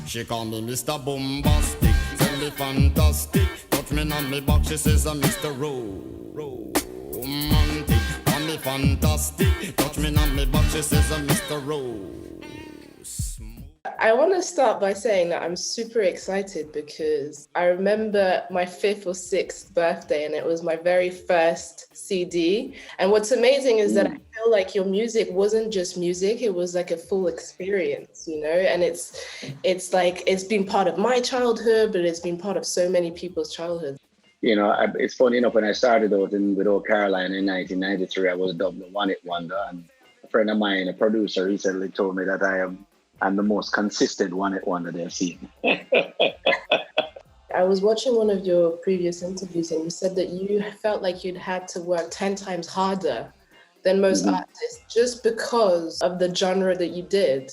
She call me Mr. Bombastic, tell me fantastic. Touch me on me back, she says I'm Mr. Romantic. Call me fantastic, touch me on me back, she says I'm Mr. I want to start by saying that I'm super excited because I remember my 5th or 6th birthday and it was my very first CD. And what's amazing is that I feel like your music wasn't just music, it was like a full experience, you know? And it's like, it's been part of my childhood, but it's been part of so many people's childhoods. You know, it's funny enough, when I started out with Old Caroline in 1993, I was dubbed the one-hit wonder. And a friend of mine, a producer, recently told me that I'm the most consistent one-hit wonder they've seen. I was watching one of your previous interviews and you said that you felt like you'd had to work 10 times harder than most artists just because of the genre that you did.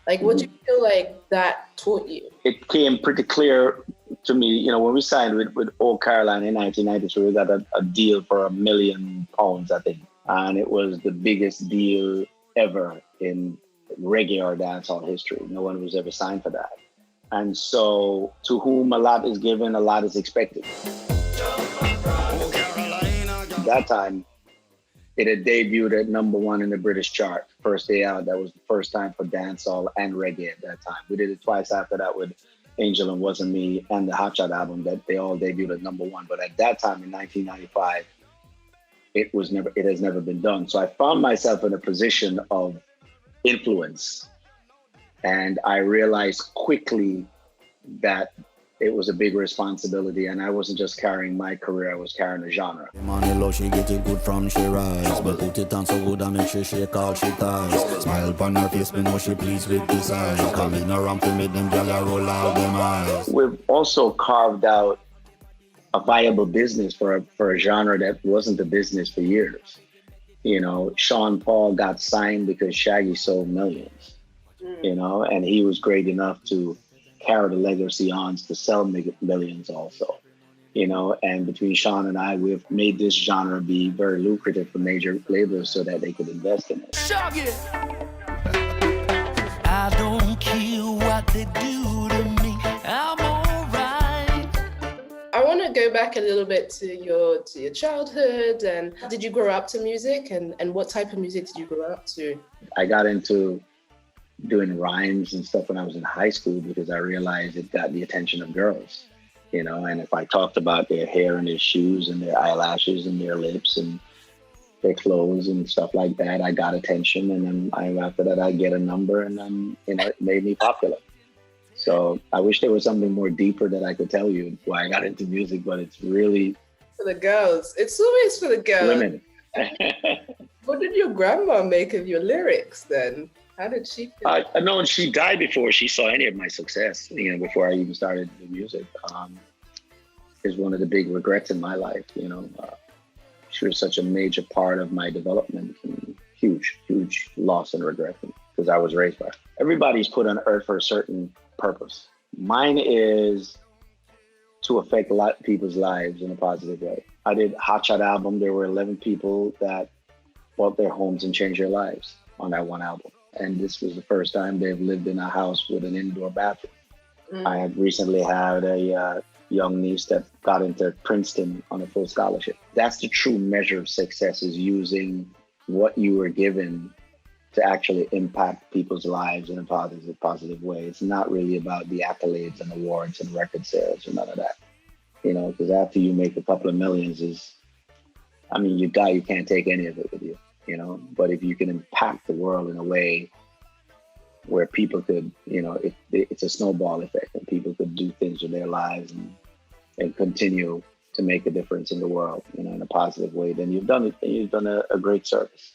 Like, what do you feel like that taught you? It came pretty clear to me, you know, when we signed with Old Caroline in 1993, we got a deal for £1 million, I think. And it was the biggest deal ever in reggae or dancehall history. No one was ever signed for that. And so, to whom a lot is given, a lot is expected. At that time, it had debuted at #1 in the British chart. First day out, that was the first time for dancehall and reggae at that time. We did it twice after that with Angel and Wasn't Me and the Hot Shot album, that they all debuted at #1. But at that time in 1995, it has never been done. So I found myself in a position of influence. And I realized quickly that it was a big responsibility, and I wasn't just carrying my career, I was carrying a genre. Money low, she get it good from she rise, but put it on so good and make sure she all she ties. Smile upon her face, me know she pleased with this eyes. Coming around to make them gyal roll out them eyes. We've also carved out a viable business for a genre that wasn't a business for years. You know, Sean Paul got signed because Shaggy sold millions, you know, and he was great enough to carry the legacy on to sell millions also, you know, and between Sean and I, we've made this genre be very lucrative for major labels so that they could invest in it. Shaggy! I don't care what they do to me, I'm alright. I want to go back a little bit to your childhood, and did you grow up to music, and what type of music did you grow up to? I got into doing rhymes and stuff when I was in high school because I realized it got the attention of girls, you know, and if I talked about their hair and their shoes and their eyelashes and their lips and their clothes and stuff like that, I got attention, and then after that I get a number, and then, you know, it made me popular. So I wish there was something more deeper that I could tell you why I got into music, but it's really for the girls. It's always for the girls. Women. What did your grandma make of your lyrics then? How did she feel? No, she died before she saw any of my success, you know, before I even started the music. Is one of the big regrets in my life, you know. She was such a major part of my development, and huge, huge loss and regret because I was raised by her. Everybody's put on earth for a certain purpose. Mine is to affect a lot of people's lives in a positive way. I did Hot Shot album. There were 11 people that bought their homes and changed their lives on that one album. And this was the first time they've lived in a house with an indoor bathroom. I had recently had a young niece that got into Princeton on a full scholarship. That's the true measure of success, is using what you were given to actually impact people's lives in a positive way. It's not really about the accolades and awards and record sales or none of that. You know, because after you make a couple of millions you can't take any of it with you, you know. But if you can impact the world in a way where people could, you know, it's a snowball effect, and people could do things with their lives and continue to make a difference in the world, you know, in a positive way, then you've done it, and you've done a great service.